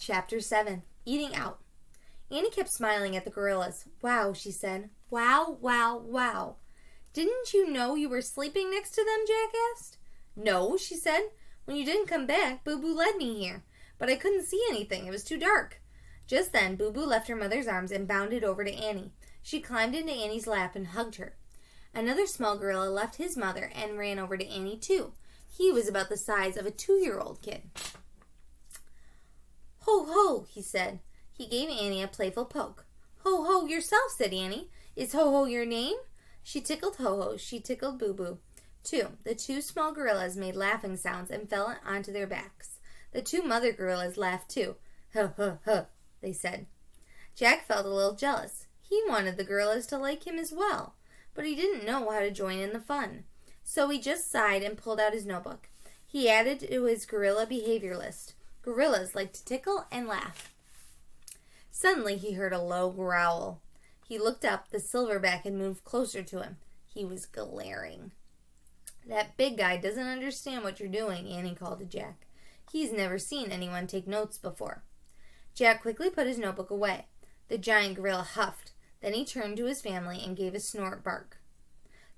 Chapter 7. Eating Out. Annie kept smiling at the gorillas. Wow, she said. Wow, wow, wow. Didn't you know you were sleeping next to them, Jack asked. No, she said. When you didn't come back, Boo Boo led me here. But I couldn't see anything. It was too dark. Just then, Boo Boo left her mother's arms and bounded over to Annie. She climbed into Annie's lap and hugged her. Another small gorilla left his mother and ran over to Annie, too. He was about the size of a 2-year-old kid. Ho, ho, he said. He gave Annie a playful poke. Ho, ho, yourself, said Annie. Is Ho, ho your name? She tickled Ho, ho. She tickled Boo Boo, too. The 2 small gorillas made laughing sounds and fell onto their backs. The 2 mother gorillas laughed, too. Huh, huh, huh, they said. Jack felt a little jealous. He wanted the gorillas to like him as well, but he didn't know how to join in the fun. So he just sighed and pulled out his notebook. He added to his gorilla behavior list. Gorillas like to tickle and laugh. Suddenly he heard a low growl. He looked up. The silverback had moved closer to him. He was glaring. That big guy doesn't understand what you're doing, Annie called to Jack. He's never seen anyone take notes before. Jack quickly put his notebook away. The giant gorilla huffed. Then he turned to his family and gave a snort bark.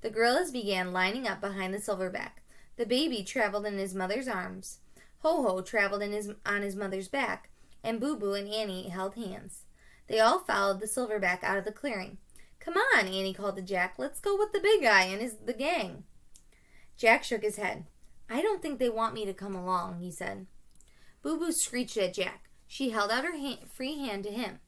The gorillas began lining up behind the silverback. The baby traveled in his mother's arms. Ho-Ho traveled on his mother's back, and Boo Boo and Annie held hands. They all followed the silverback out of the clearing. Come on, Annie called to Jack. Let's go with the big guy and the gang. Jack shook his head. I don't think they want me to come along, he said. Boo Boo screeched at Jack. She held out her free hand to him.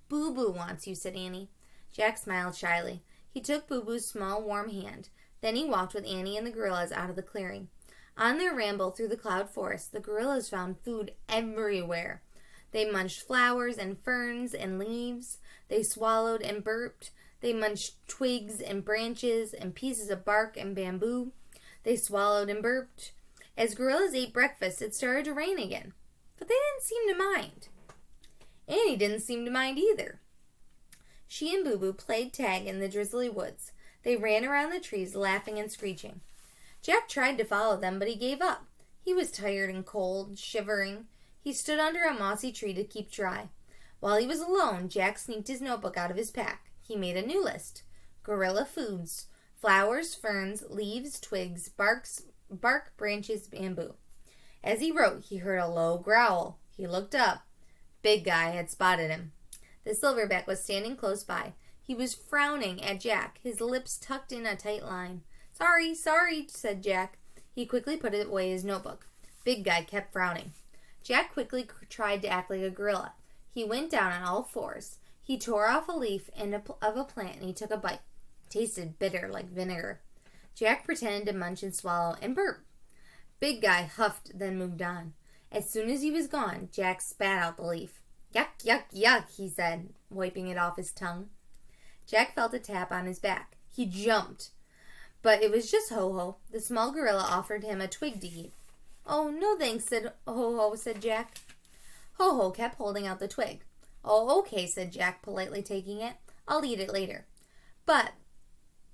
Boo Boo wants you, said Annie. Jack smiled shyly. He took Boo Boo's small, warm hand. Then he walked with Annie and the gorillas out of the clearing. On their ramble through the cloud forest, the gorillas found food everywhere. They munched flowers and ferns and leaves. They swallowed and burped. They munched twigs and branches and pieces of bark and bamboo. They swallowed and burped. As gorillas ate breakfast, it started to rain again. But they didn't seem to mind. Annie didn't seem to mind either. She and Boo Boo played tag in the drizzly woods. They ran around the trees, laughing and screeching. Jack tried to follow them, but he gave up. He was tired and cold, shivering. He stood under a mossy tree to keep dry. While he was alone, Jack sneaked his notebook out of his pack. He made a new list. Gorilla foods. Flowers, ferns, leaves, twigs, bark, branches, bamboo. As he wrote, he heard a low growl. He looked up. Big Guy had spotted him. The silverback was standing close by. He was frowning at Jack, his lips tucked in a tight line. Sorry, sorry, said Jack. He quickly put away his notebook. Big Guy kept frowning. Jack quickly tried to act like a gorilla. He went down on all fours. He tore off a leaf of a plant and he took a bite. It tasted bitter like vinegar. Jack pretended to munch and swallow and burp. Big Guy huffed, then moved on. As soon as he was gone, Jack spat out the leaf. Yuck, yuck, yuck, he said, wiping it off his tongue. Jack felt a tap on his back. He jumped. But it was just Ho-Ho. The small gorilla offered him a twig to eat. Oh, no thanks, said Ho-Ho, said Jack. Ho-Ho kept holding out the twig. Oh, okay, said Jack, politely taking it. I'll eat it later.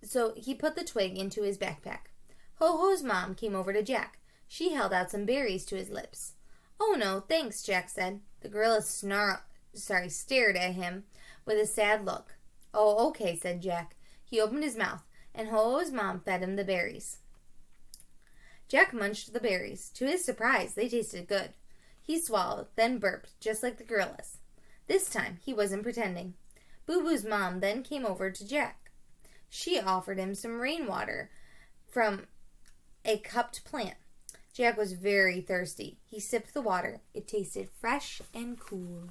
So he put the twig into his backpack. Ho-Ho's mom came over to Jack. She held out some berries to his lips. Oh, no, thanks, Jack said. The gorilla stared at him with a sad look. Oh, okay, said Jack. He opened his mouth, and Ho-Ho's mom fed him the berries. Jack munched the berries. To his surprise, they tasted good. He swallowed, then burped, just like the gorillas. This time, he wasn't pretending. Boo Boo's mom then came over to Jack. She offered him some rainwater from a cupped plant. Jack was very thirsty. He sipped the water. It tasted fresh and cool.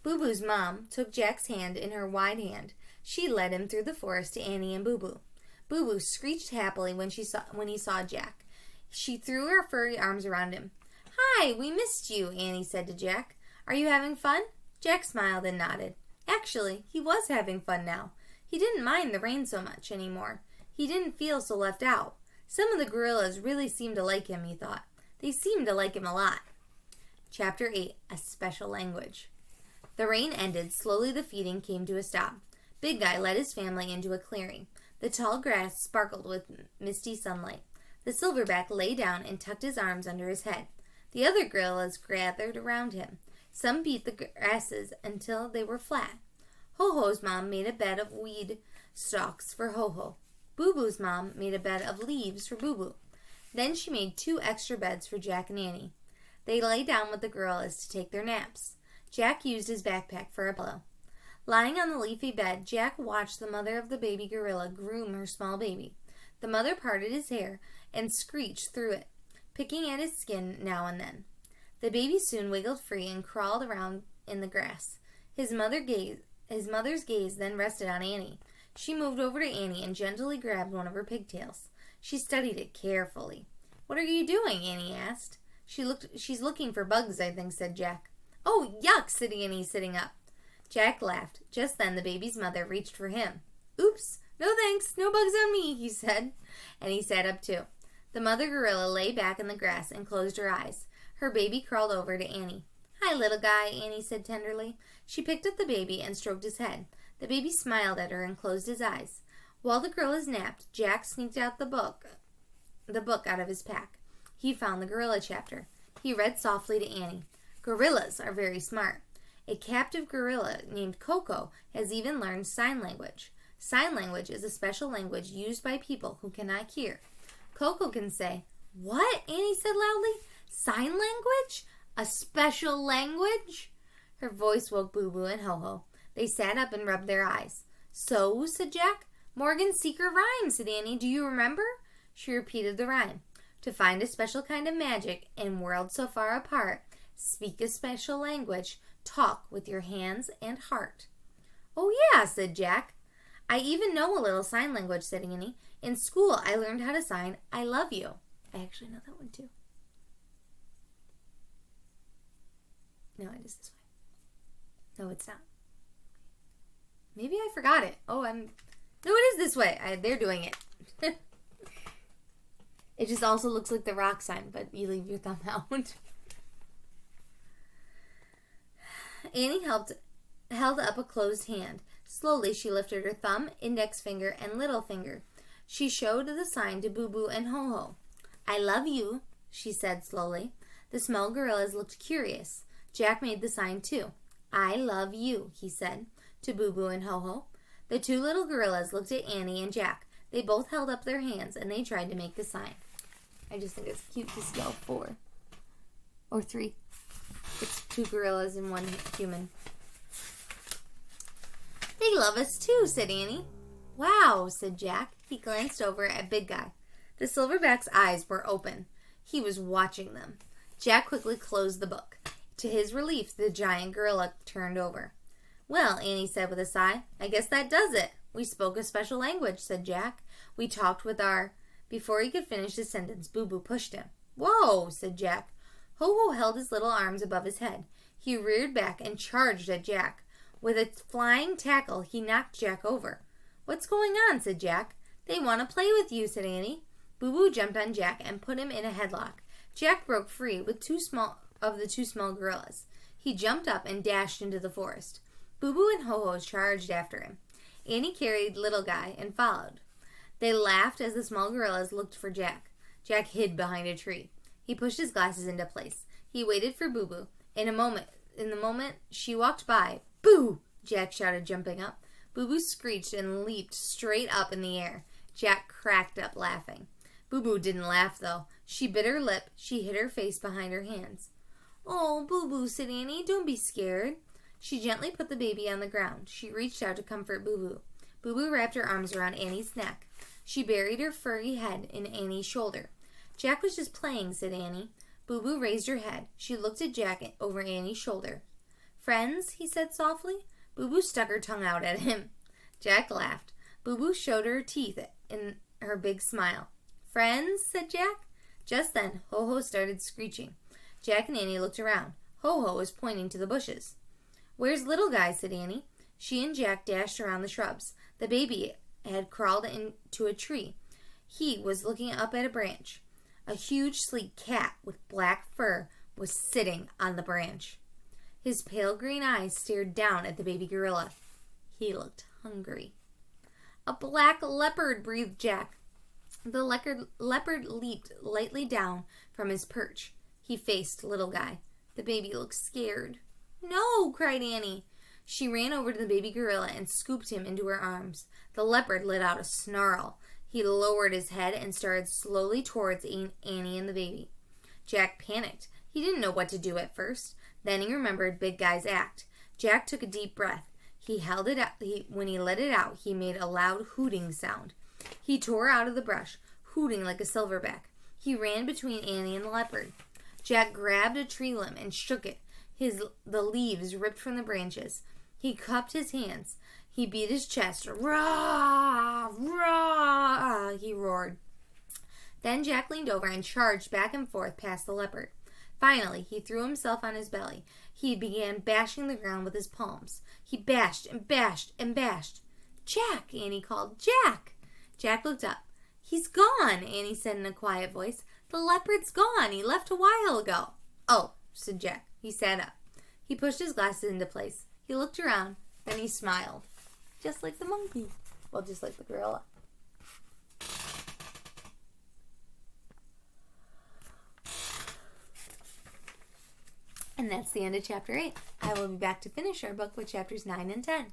Boo Boo's mom took Jack's hand in her wide hand. She led him through the forest to Annie and Boo Boo. Boo Boo screeched happily when he saw Jack. She threw her furry arms around him. Hi, we missed you, Annie said to Jack. Are you having fun? Jack smiled and nodded. Actually, he was having fun now. He didn't mind the rain so much anymore. He didn't feel so left out. Some of the gorillas really seemed to like him, he thought. They seemed to like him a lot. Chapter 8, A Special Language. The rain ended. Slowly the feeding came to a stop. Big Guy led his family into a clearing. The tall grass sparkled with misty sunlight. The silverback lay down and tucked his arms under his head. The other gorillas gathered around him. Some beat the grasses until they were flat. Ho-Ho's mom made a bed of weed stalks for Ho-Ho. Boo-Boo's mom made a bed of leaves for Boo-Boo. Then she made 2 extra beds for Jack and Annie. They lay down with the gorillas to take their naps. Jack used his backpack for a pillow. Lying on the leafy bed, Jack watched the mother of the baby gorilla groom her small baby. The mother parted his hair and screeched through it, picking at his skin now and then. The baby soon wiggled free and crawled around in the grass. His mother's gaze then rested on Annie. She moved over to Annie and gently grabbed one of her pigtails. She studied it carefully. "What are you doing?" Annie asked. "She's looking for bugs, I think," said Jack. "Oh, yuck," said Annie, sitting up. Jack laughed. Just then the baby's mother reached for him. "Oops, no thanks, no bugs on me," he said, and he sat up too. The mother gorilla lay back in the grass and closed her eyes. Her baby crawled over to Annie. "Hi, little guy," Annie said tenderly. She picked up the baby and stroked his head. The baby smiled at her and closed his eyes. While the gorillas napped, Jack sneaked out the book out of his pack. He found the gorilla chapter. He read softly to Annie. "Gorillas are very smart. A captive gorilla named Coco has even learned sign language. Sign language is a special language used by people who cannot hear. Coco can say—" "What?" Annie said loudly. "Sign language? A special language?" Her voice woke Boo-Boo and Ho-Ho. They sat up and rubbed their eyes. "So?" said Jack. "Morgan's secret rhyme," said Annie. "Do you remember?" She repeated the rhyme. "To find a special kind of magic in worlds so far apart, speak a special language, talk with your hands and heart." "Oh, yeah," said Jack. "I even know a little sign language," said Annie. "In school, I learned how to sign, 'I love you.'" I actually know that one, too. No, it is this way. No, it's not. Maybe I forgot it. No, it is this way. They're doing it. It just also looks like the rock sign, but you leave your thumb out. Annie held up a closed hand. Slowly, she lifted her thumb, index finger, and little finger. She showed the sign to Boo-Boo and Ho-Ho. "I love you," she said slowly. The small gorillas looked curious. Jack made the sign too. "I love you," he said to Boo-Boo and Ho-Ho. The 2 little gorillas looked at Annie and Jack. They both held up their hands and they tried to make the sign. I just think it's cute to spell 4. Or 3. It's 2 gorillas and 1 human. "They love us too," said Annie. "Wow," said Jack. He glanced over at Big Guy. The silverback's eyes were open. He was watching them. Jack quickly closed the book. To his relief, the giant gorilla turned over. "Well," Annie said with a sigh, "I guess that does it. We spoke a special language," said Jack. "We talked with our—" Before he could finish his sentence, Boo-Boo pushed him. "Whoa," said Jack. Ho-Ho held his little arms above his head. He reared back and charged at Jack. With a flying tackle, he knocked Jack over. "What's going on?" said Jack. "They want to play with you," said Annie. Boo-Boo jumped on Jack and put him in a headlock. Jack broke free with the 2 small gorillas. He jumped up and dashed into the forest. Boo-Boo and Ho-Ho charged after him. Annie carried Little Guy and followed. They laughed as the small gorillas looked for Jack. Jack hid behind a tree. He pushed his glasses into place. He waited for Boo-Boo. In the moment she walked by, "Boo!" Jack shouted, jumping up. Boo-Boo screeched and leaped straight up in the air. Jack cracked up laughing. Boo-Boo didn't laugh, though. She bit her lip. She hid her face behind her hands. "Oh, Boo-Boo," said Annie. "Don't be scared." She gently put the baby on the ground. She reached out to comfort Boo-Boo. Boo-Boo wrapped her arms around Annie's neck. She buried her furry head in Annie's shoulder. "Jack was just playing," said Annie. Boo-Boo raised her head. She looked at Jack over Annie's shoulder. "Friends?" he said softly. Boo-Boo stuck her tongue out at him. Jack laughed. Boo-Boo showed her teeth in her big smile. "Friends?" said Jack. Just then, Ho-Ho started screeching. Jack and Annie looked around. Ho-Ho was pointing to the bushes. "Where's Little Guy?" said Annie. She and Jack dashed around the shrubs. The baby had crawled into a tree. He was looking up at a branch. A huge, sleek cat with black fur was sitting on the branch. His pale green eyes stared down at the baby gorilla. He looked hungry. "A black leopard," breathed Jack. The leopard leaped lightly down from his perch. He faced Little Guy. The baby looked scared. "No!" cried Annie. She ran over to the baby gorilla and scooped him into her arms. The leopard let out a snarl. He lowered his head and started slowly towards Annie and the baby. Jack panicked. He didn't know what to do at first. Then he remembered Big Guy's act. Jack took a deep breath. He held it out. When he let it out, he made a loud hooting sound. He tore out of the brush, hooting like a silverback. He ran between Annie and the leopard. Jack grabbed a tree limb and shook it. The leaves ripped from the branches. He cupped his hands. He beat his chest. "Rah! Rah!" he roared. Then Jack leaned over and charged back and forth past the leopard. Finally, he threw himself on his belly. He began bashing the ground with his palms. He bashed and bashed and bashed. "Jack!" Annie called. "Jack!" Jack looked up. "He's gone," Annie said in a quiet voice. "The leopard's gone. He left a while ago." "Oh," said Jack. He sat up. He pushed his glasses into place. He looked around. Then he smiled. Just like the monkey. Well, just like the gorilla. And that's the end of chapter 8. I will be back to finish our book with chapters 9 and 10.